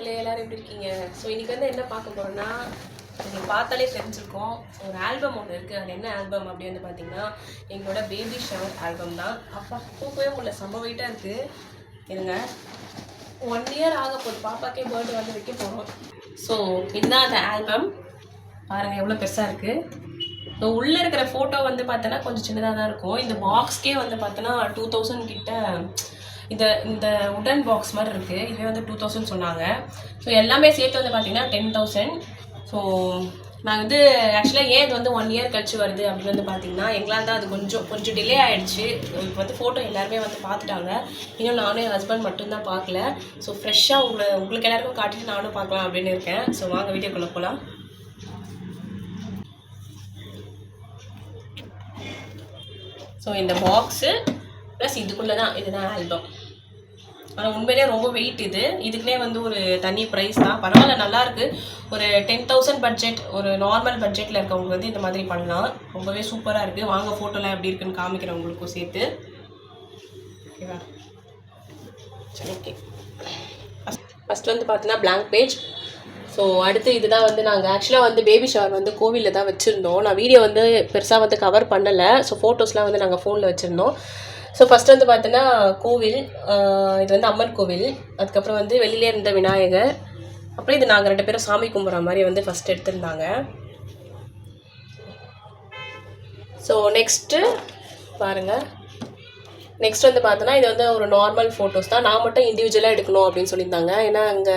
மக்களே எல்லாரும் எப்படி இருக்கீங்க? ஸோ இன்றைக்கி வந்து என்ன பார்க்க போகிறோன்னா, நீங்கள் பார்த்தாலே தெரிஞ்சிருக்கோம். ஒரு ஆல்பம் ஒன்று இருக்குது. அது என்ன ஆல்பம் அப்படி வந்து பார்த்தீங்கன்னா, எங்களோட பேபி ஷவர் ஆல்பம் தான். அப்பா தூக்கவே முடியல, செம்ம வெயிட்டாக இருக்குது. இருங்க, 1 இயர் ஆக போகுது, பாப்பாக்கே பர்த்டே வந்து வைக்க போகிறோம். ஸோ இதுதான் அந்த ஆல்பம். பாருங்கள் எவ்வளோ பெருசாக இருக்குது. ஸோ உள்ளே இருக்கிற ஃபோட்டோ வந்து பார்த்தோன்னா கொஞ்சம் சின்னதாக தான் இருக்கும். இந்த பாக்ஸ்க்கே வந்து பார்த்தோன்னா 2000 கிட்ட இந்த இந்த உடன் பாக்ஸ் மாதிரி இருக்குது. இதுவே வந்து 2000 சொன்னாங்க. ஸோ எல்லாமே சேர்த்து வந்து பார்த்திங்கன்னா 10,000. ஸோ நான் வந்து ஆக்சுவலாக ஏன் இது வந்து 1 இயர் கழிச்சு வருது அப்படின்னு வந்து பார்த்திங்கன்னா, எங்களால் தான் அது கொஞ்சம் டிலே ஆகிடுச்சு. இப்போ வந்து ஃபோட்டோ எல்லாருமே வந்து பார்த்துட்டாங்க. இன்னும் நானும் என் ஹஸ்பண்ட் மட்டும்தான் பார்க்கல. ஸோ ஃப்ரெஷ்ஷாக உங்களுக்கு எல்லாருக்கும் காட்டிட்டு நானும் பார்க்கலாம் அப்படின்னு இருக்கேன். ஸோ வாங்க வீடியோக்குள்ளே போகலாம். ஸோ இந்த பாக்ஸு ப்ளஸ் இதுக்குள்ளே தான் இதுதான் ஆல்பம். ஆனால் உண்மையிலே ரொம்ப வெயிட் இதுக்குனே வந்து ஒரு தனி ப்ரைஸ் தான். பரவாயில்ல, நல்லாயிருக்கு. ஒரு 10,000 பட்ஜெட், ஒரு நார்மல் பட்ஜெட்டில் இருக்கவங்க வந்து இந்த மாதிரி பண்ணலாம். ரொம்பவே சூப்பராக இருக்குது. வாங்க ஃபோட்டோலாம் எப்படி இருக்குன்னு காமிக்கிறேன் உங்களுக்கும் சேர்த்து. ஓகேவா? சரி, ஓகே. ஃபஸ்ட் வந்து பார்த்தீங்கன்னா blank பேஜ். ஸோ அடுத்து இதுதான் வந்து நாங்கள் ஆக்சுவலாக வந்து பேபி ஷவர் வந்து கோவிலில் தான் வச்சுருந்தோம். நான் வீடியோ வந்து பெருசாக வந்து கவர் பண்ணலை. ஸோ ஃபோட்டோஸ்லாம் வந்து நாங்கள் ஃபோனில் வச்சுருந்தோம். ஸோ ஃபஸ்ட்டு வந்து பார்த்தோன்னா கோவில், இது வந்து அம்மன் கோவில். அதுக்கப்புறம் வந்து வெளியிலே இருந்த விநாயகர். அப்புறம் இது நாங்கள் 2 பேரும் சாமி கும்பிட்ற மாதிரி வந்து ஃபஸ்ட் எடுத்திருந்தாங்க. ஸோ நெக்ஸ்ட்டு பாருங்கள், நெக்ஸ்ட் வந்து பார்த்தோன்னா இது வந்து ஒரு நார்மல் ஃபோட்டோஸ் தான். நான் மட்டும் இண்டிவிஜுவலாக எடுக்கணும் அப்படின்னு சொல்லியிருந்தாங்க. ஏன்னா அங்கே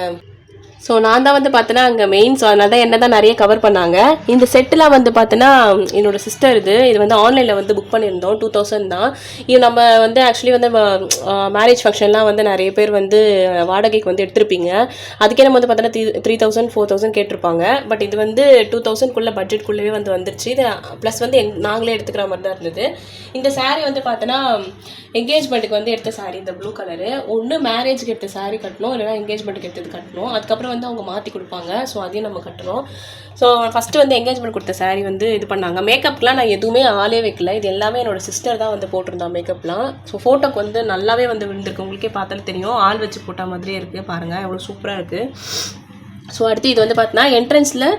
ஸோ நான் தான் வந்து பார்த்தோன்னா அங்கே மெயின், ஸோ அதனால தான் என்ன தான் நிறைய கவர் பண்ணாங்க. இந்த செட்டெலாம் வந்து பார்த்தோன்னா என்னோடய சிஸ்டர் இது வந்து ஆன்லைனில் வந்து புக் பண்ணியிருந்தோம். 2000 தான். இது நம்ம வந்து ஆக்சுவலி வந்து மேரேஜ் ஃபங்க்ஷன்லாம் வந்து நிறைய பேர் வந்து வாடகைக்கு வந்து எடுத்திருப்பீங்க. அதுக்கே நம்ம வந்து பார்த்தோன்னா 3,000 4,000 கேட்டிருப்பாங்க. பட் இது வந்து 2000க்குள்ளே பட்ஜெட்குள்ளேயே வந்து வந்துருச்சு. இது ப்ளஸ் வந்து நாங்களே எடுத்துக்கிற மாதிரி தான் இருந்தது. இந்த சாரீ வந்து பார்த்தோன்னா என்கேஜ்மெண்ட்டுக்கு வந்து எடுத்த சாரீ, இந்த ப்ளூ கலரு. ஒன்று மேரேஜுக்கு எடுத்த சாரீ கட்டணும், இல்லைனா என்கேஜ்மெண்ட்டுக்கு எடுத்தது கட்டணும். அதுக்கப்புறம் வந்து அவங்க மாற்றி கொடுப்பாங்க. ஸோ அதையும் நம்ம கட்டுறோம். ஸோ ஃபஸ்ட்டு வந்து என்கேஜ்மெண்ட் கொடுத்த சாரீ வந்து இது பண்ணாங்க. மேக்கப்லாம் நான் எதுவுமே ஆளே வைக்கல. இது எல்லாமே என்னோடய சிஸ்டர் தான் வந்து போட்டிருந்தா மேக்கப்லாம். ஸோ ஃபோட்டோக்கு வந்து நல்லாவே வந்து விழுந்திருக்கு. உங்களுக்கே பார்த்தாலே தெரியும், ஆள் வச்சு போட்ட மாதிரியே இருக்குது. பாருங்கள் எவ்வளோ சூப்பராக இருக்குது. ஸோ அடுத்து இது வந்து பார்த்தீங்கன்னா என்ட்ரன்ஸில்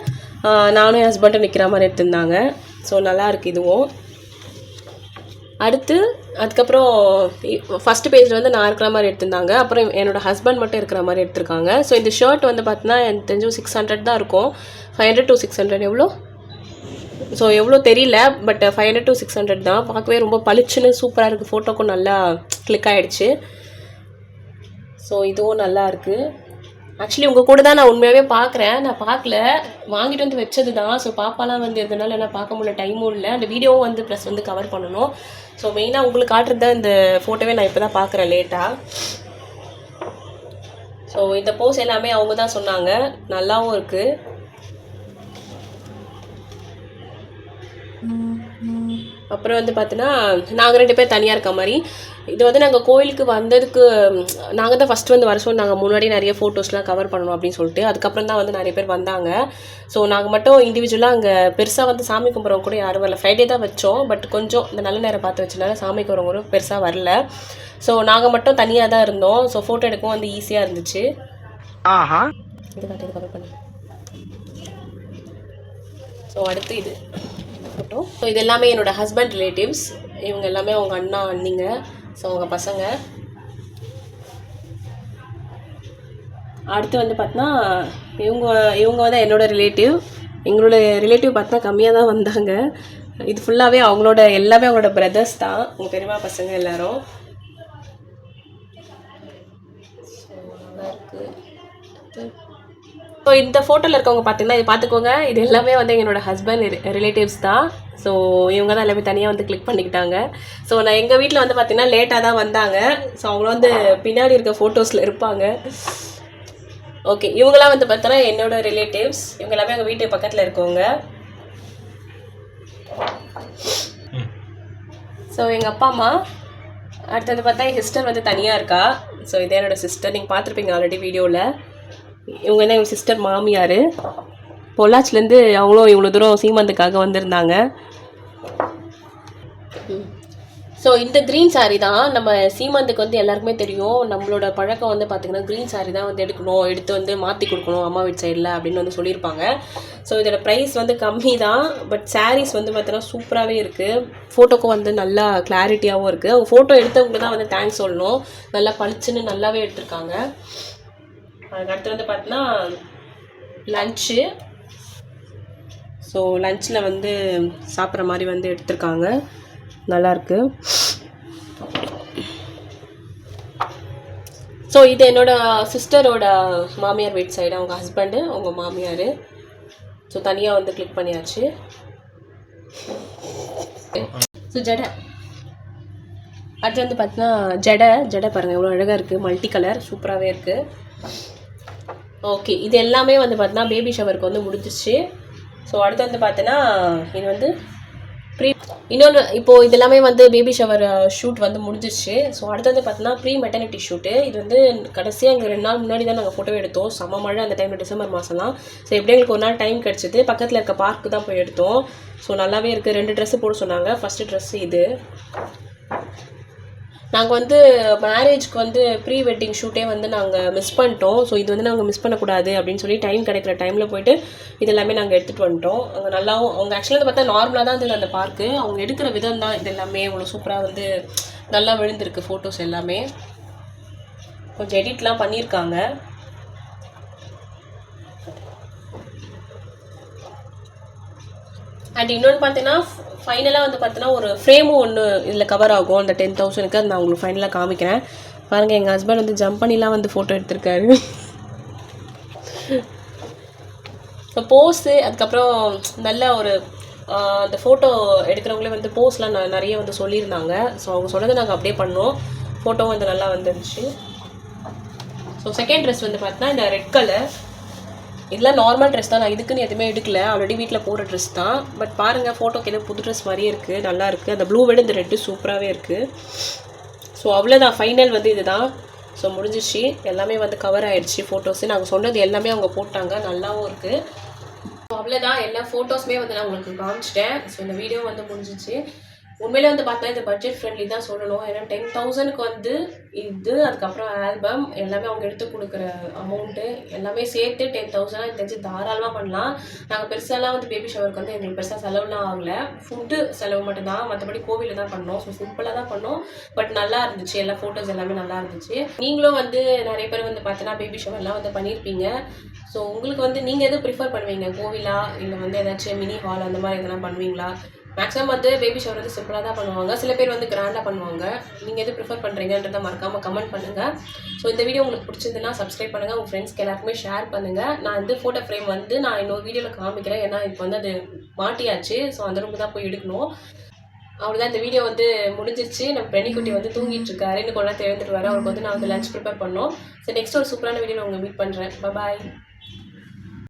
நானும் என் ஹஸ்பண்டும் நிற்கிற மாதிரி எடுத்திருந்தாங்க. ஸோ நல்லா இருக்குது இதுவும். அதுக்கப்புறம் ஃபஸ்ட்டு பேஜில் வந்து நான் இருக்கிற மாதிரி எடுத்திருந்தாங்க. அப்புறம் என்னோடய ஹஸ்பண்ட் மட்டும் இருக்கிற மாதிரி எடுத்திருக்காங்க. ஸோ இந்த ஷர்ட் வந்து பார்த்தீங்கன்னா எனக்கு தெரிஞ்சு 600 தான் இருக்கும். 500 to 600 எவ்வளோ? ஸோ எவ்வளோ தெரியல, பட் 500 to 600 தான். பார்க்கவே ரொம்ப பளிச்சுன்னு சூப்பராக இருக்குது. ஃபோட்டோக்கும் நல்லா கிளிக் ஆகிடுச்சு. ஸோ இதுவும் நல்லா இருக்குது. ஆக்சுவலி உங்கள் கூட தான் நான் உண்மையாகவே பார்க்குறேன். நான் பார்க்கல, வாங்கிட்டு வந்து வச்சது தான். ஸோ பாப்பாலாம் வந்து எதனால என்ன பார்க்க முடியல, டைமும் இல்லை. அந்த வீடியோவும் வந்து ப்ளஸ் வந்து கவர் பண்ணணும். ஸோ மெயினாக உங்களுக்கு காட்டுறத இந்த ஃபோட்டோவே நான் இப்போ தான் பார்க்குறேன் லேட்டாக. ஸோ இந்த போஸ் எல்லாமே அவங்க தான் சொன்னாங்க, நல்லாவும் இருக்குது. அப்புறம் வந்து பார்த்தீங்கன்னா நாங்கள் 2 பேர் தனியாக இருக்க மாதிரி. இது வந்து நாங்கள் கோயிலுக்கு வந்ததுக்கு நாங்கள் தான் ஃபஸ்ட்டு வந்து வர சொன்னாங்க. முன்னாடி நிறைய ஃபோட்டோஸ்லாம் கவர் பண்ணணும் அப்படின்னு சொல்லிட்டு. அதுக்கப்புறம் தான் வந்து நிறைய பேர் வந்தாங்க. ஸோ நாங்கள் மட்டும் இண்டிவிஜுவலாக அங்கே பெருசாக வந்து சாமி கும்பிட்றவங்க கூட யாரும் வரல. ஃப்ரைடே தான் வச்சோம். பட் கொஞ்சம் இந்த நல்ல நேரம் பார்த்து வச்சனால சாமிக்கு வரவங்க பெருசாக வரல. ஸோ நாங்கள் மட்டும் தனியாக தான் இருந்தோம். ஸோ ஃபோட்டோ எடுக்கவும் வந்து ஈஸியாக இருந்துச்சு. இது கவர் பண்ணி. ஸோ அடுத்து இது ஃபோட்டோ. ஸோ இது எல்லாமே என்னோடய ஹஸ்பண்ட் ரிலேட்டிவ்ஸ். இவங்க எல்லாமே அவங்க அண்ணா அண்ணிங்க. ஸோ அவங்க பசங்க. அடுத்து வந்து பார்த்தீங்கன்னா இவங்க வந்து என்னோடய ரிலேட்டிவ். எங்களோட ரிலேட்டிவ் பார்த்தா கம்மியாக தான் வந்தாங்க. இது ஃபுல்லாகவே எல்லாமே அவங்களோட பிரதர்ஸ் தான், உங்கள் பெரியம்மா பசங்க எல்லோரும். ஸோ நல்லா இருக்குது. ஸோ இந்த ஃபோட்டோவில் இருக்கவங்க பார்த்தீங்கன்னா இது பார்த்துக்கோங்க, இது எல்லாமே வந்து என்னோடய ஹஸ்பண்ட் ரிலேட்டிவ்ஸ் தான். ஸோ இவங்க தான் எல்லாமே தனியாக வந்து கிளிக் பண்ணிக்கிட்டாங்க. ஸோ நான் எங்கள் வீட்டில் வந்து பார்த்திங்கன்னா லேட்டாக தான் வந்தாங்க. ஸோ அவங்களும் வந்து பின்னாடி இருக்க ஃபோட்டோஸில் இருப்பாங்க. ஓகே, இவங்களாம் வந்து பார்த்தோன்னா என்னோடய ரிலேட்டிவ்ஸ். இவங்க எல்லாமே எங்கள் வீட்டு பக்கத்தில் இருக்கவங்க. ஸோ எங்கள் அப்பா அம்மா. அடுத்தது பார்த்தா என் சிஸ்டர் வந்து தனியாக இருக்கா. ஸோ இதே என்னோடய சிஸ்டர், நீங்கள் பார்த்துருப்பீங்க ஆல்ரெடி வீடியோவில். இவங்க தான் எங்கள் சிஸ்டர் மாமியார். பொள்ளாச்சிலேருந்து அவங்களும் இவ்வளோ தூரம் சீமந்துக்காக வந்திருந்தாங்க. ஸோ ஸோ இந்த க்ரீன் சாரீ தான் நம்ம சீமந்துக்கு வந்து எல்லாருக்குமே தெரியும். நம்மளோட பழக்கம் வந்து பார்த்திங்கன்னா க்ரீன் சாரீ தான் வந்து எடுக்கணும், எடுத்து வந்து மாற்றி கொடுக்கணும் அம்மா வீட்டு சைடில் அப்படின்னு வந்து சொல்லியிருப்பாங்க. ஸோ இதோட ப்ரைஸ் வந்து கம்மி தான். பட் சாரீஸ் வந்து பார்த்தீங்கன்னா சூப்பராகவே இருக்குது. ஃபோட்டோக்கும் வந்து நல்லா கிளாரிட்டியாகவும் இருக்குது. அவங்க ஃபோட்டோ எடுத்தவங்களுக்கு தான் வந்து தேங்க்ஸ் சொல்லணும். நல்லா பளிச்சுன்னு நல்லாவே எடுத்திருக்காங்க. அதுக்கடுத்து வந்து பார்த்தீங்கன்னா லன்ச்சு. ஸோ லன்ச்சில் வந்து சாப்பிட்ற மாதிரி வந்து எடுத்திருக்காங்க. நல்லாயிருக்கு. ஸோ இது என்னோடய சிஸ்டரோட மாமியார் வீட்டு சைடு, அவங்க ஹஸ்பண்டு, அவங்க மாமியார். ஸோ தனியாக வந்து கிளிக் பண்ணியாச்சு. ஸோ ஜடை அடுத்து வந்து பார்த்தீங்கன்னா ஜடை பாருங்கள் எவ்வளோ அழகாக இருக்குது. மல்டி கலர் சூப்பராகவே இருக்குது. ஓகே, இது எல்லாமே வந்து பார்த்தீங்கன்னா பேபி ஷவருக்கு வந்து முடிஞ்சிச்சு. ஸோ அடுத்து வந்து பார்த்தீங்கன்னா இது வந்து இன்னொன்று இப்போது இது எல்லாமே வந்து பேபி ஷவர் ஷூட் வந்து முடிஞ்சிச்சு. ஸோ அடுத்து வந்து பார்த்தீங்கன்னா ப்ரீ மெட்டர்னிட்டி ஷூட்டு. இது வந்து கடைசியாக எங்கள் 2 நாள் முன்னாடி தான் நாங்கள் ஃபோட்டோ எடுத்தோம். செம்ம மழை அந்த டைமில், டிசம்பர் மாதம் தான். ஸோ எப்படி எங்களுக்கு ஒரு நாள் டைம் கிடச்சிது. பக்கத்தில் இருக்க பார்க்கு தான் போய் எடுத்தோம். ஸோ நல்லாவே இருக்குது. 2 ட்ரெஸ்ஸு போட சொன்னாங்க. ஃபஸ்ட்டு ட்ரெஸ்ஸு இது. நாங்கள் வந்து மேரேஜ்க்கு வந்து ப்ரீ வெட்டிங் ஷூட்டே வந்து நாங்கள் மிஸ் பண்ணிட்டோம். ஸோ இது வந்து நாங்கள் மிஸ் பண்ணக்கூடாது அப்படின்னு சொல்லி டைம் கிடைக்கிற டைமில் போய்ட்டு இது எல்லாமே நாங்கள் எடுத்துகிட்டு வந்துட்டோம். அங்கே நல்லாவும் அவங்க ஆக்சுவலாக வந்து பார்த்தா நார்மலாக தான் இருந்தது அந்த பார்க்கு. அவங்க எடுக்கிற விதம் தான் இது எல்லாமே அவ்வளோ சூப்பராக வந்து நல்லா விழுந்திருக்கு ஃபோட்டோஸ் எல்லாமே. கொஞ்சம் எடிட்லாம் பண்ணியிருக்காங்க. அண்ட் இன்னொன்று பார்த்தீங்கன்னா ஃபைனலாக வந்து பார்த்தீங்கன்னா ஒரு ஃப்ரேமும் ஒன்று இதில் கவர் ஆகும் அந்த 10,000க்கு. அது நான் உங்களுக்கு ஃபைனலாக காமிக்கிறேன். பாருங்கள், எங்கள் ஹஸ்பண்ட் வந்து ஜம்ப் பண்ணிலாம் வந்து ஃபோட்டோ எடுத்திருக்காரு. ஸோ போஸு, அதுக்கப்புறம் நல்ல ஒரு அந்த ஃபோட்டோ எடுக்கிறவங்களே வந்து போஸ்லாம் நிறைய வந்து சொல்லியிருந்தாங்க. ஸோ அவங்க சொன்னதை நாங்கள் அப்படியே பண்ணோம். ஃபோட்டோவும் வந்து நல்லா வந்துருந்துச்சு. ஸோ செகண்ட் ட்ரெஸ் வந்து பார்த்தீங்கன்னா இந்த ரெட் கலர். இதெல்லாம் நார்மல் ட்ரெஸ் தான். நான் இதுக்குன்னு எதுவுமே எடுக்கல. ஆல்ரெடி வீட்டில் போடுற ட்ரெஸ் தான். பட் பாருங்கள், ஃபோட்டோக்கு எதுவும் புது ட்ரெஸ் மாதிரியே இருக்குது. நல்லா இருக்குது. அந்த ப்ளூ விட இந்த ரெட்டு சூப்பராகவே இருக்குது. ஸோ அவ்வளோதான், ஃபைனல் வந்து இதுதான். ஸோ முடிஞ்சிச்சு. எல்லாமே வந்து கவர் ஆகிடுச்சு ஃபோட்டோஸு. நாங்கள் சொன்னது எல்லாமே அவங்க போட்டாங்க. நல்லாவும் இருக்குது. ஸோ அவ்வளோதான், எல்லா ஃபோட்டோஸுமே வந்து நான் உங்களுக்கு காமிச்சிட்டேன். ஸோ இந்த வீடியோ வந்து முடிஞ்சிச்சு. உண்மையிலே வந்து பார்த்தா இந்த பட்ஜெட் ஃப்ரெண்ட்லி தான் சொல்லணும். ஏன்னா 10,000க்கு வந்து இது, அதுக்கப்புறம் ஆல்பம் எல்லாமே அவங்க எடுத்து கொடுக்குற அமௌண்ட்டு எல்லாமே சேர்த்து 10,000 தெரிஞ்சு தாராளமாக பண்ணலாம். நாங்கள் பெருசாலாம் வந்து பேபி ஷவருக்கு வந்து எங்களுக்கு பெருசாக செலவுலாம் ஆகலை. ஃபுட்டு செலவு மட்டும்தான், மற்றபடி கோவிலில் தான் பண்ணோம். ஸோ சிம்பிளாக தான் பண்ணோம். பட் நல்லா இருந்துச்சு. எல்லா ஃபோட்டோஸ் எல்லாமே நல்லா இருந்துச்சு. நீங்களும் வந்து நிறைய பேர் வந்து பார்த்தீங்கன்னா பேபி ஷவர்லாம் வந்து பண்ணியிருப்பீங்க. ஸோ உங்களுக்கு வந்து நீங்கள் எதுவும் ப்ரிஃபர் பண்ணுவீங்க? கோவிலா இல்லை வந்து ஏதாச்சும் மினி ஹால் அந்த மாதிரி எதனா பண்ணுவீங்களா? மேக்ஸிமம் வந்து பேபி ஷவர் வந்து சிம்பிளாக தான் பண்ணுவாங்க. சில பேர் வந்து கிராண்டாக பண்ணுவாங்க. நீங்கள் எது ப்ரிஃபர் பண்ணுறீங்கன்றதை மறக்காமல் கமெண்ட் பண்ணுங்கள். ஸோ இந்த வீடியோ உங்களுக்கு பிடிச்சிருந்துன்னா சப்ஸ்கிரைப் பண்ணுங்கள். உங்கள் ஃப்ரெண்ட்ஸ்க்கு எல்லாருக்குமே ஷேர் பண்ணுங்கள். நான் வந்து ஃபோட்டோ ஃப்ரேம் வந்து நான் இன்னொரு வீடியோவில் காமிக்கிறேன். ஏன்னா இப்போ வந்து அது மாட்டியாச்சு. ஸோ அந்த ரூமுக்கு தான் போய் எடுக்கணும். அவ்வளோதான், இந்த வீடியோ வந்து முடிஞ்சிருச்சு. நம்ம பெண்ணிக்குட்டி வந்து தூங்கிட்டு இருக்காரு. இன்னும் கொஞ்ச நேரத்தில் எழுந்துட்டு வர. அவருக்கு வந்து நான் வந்து லஞ்ச் ப்ரிப்பேர் பண்ணோம். ஸோ நெக்ஸ்ட் ஒரு சூப்பரான வீடியோ நான் உங்களை மீட் பண்ணுறேன். பாய்.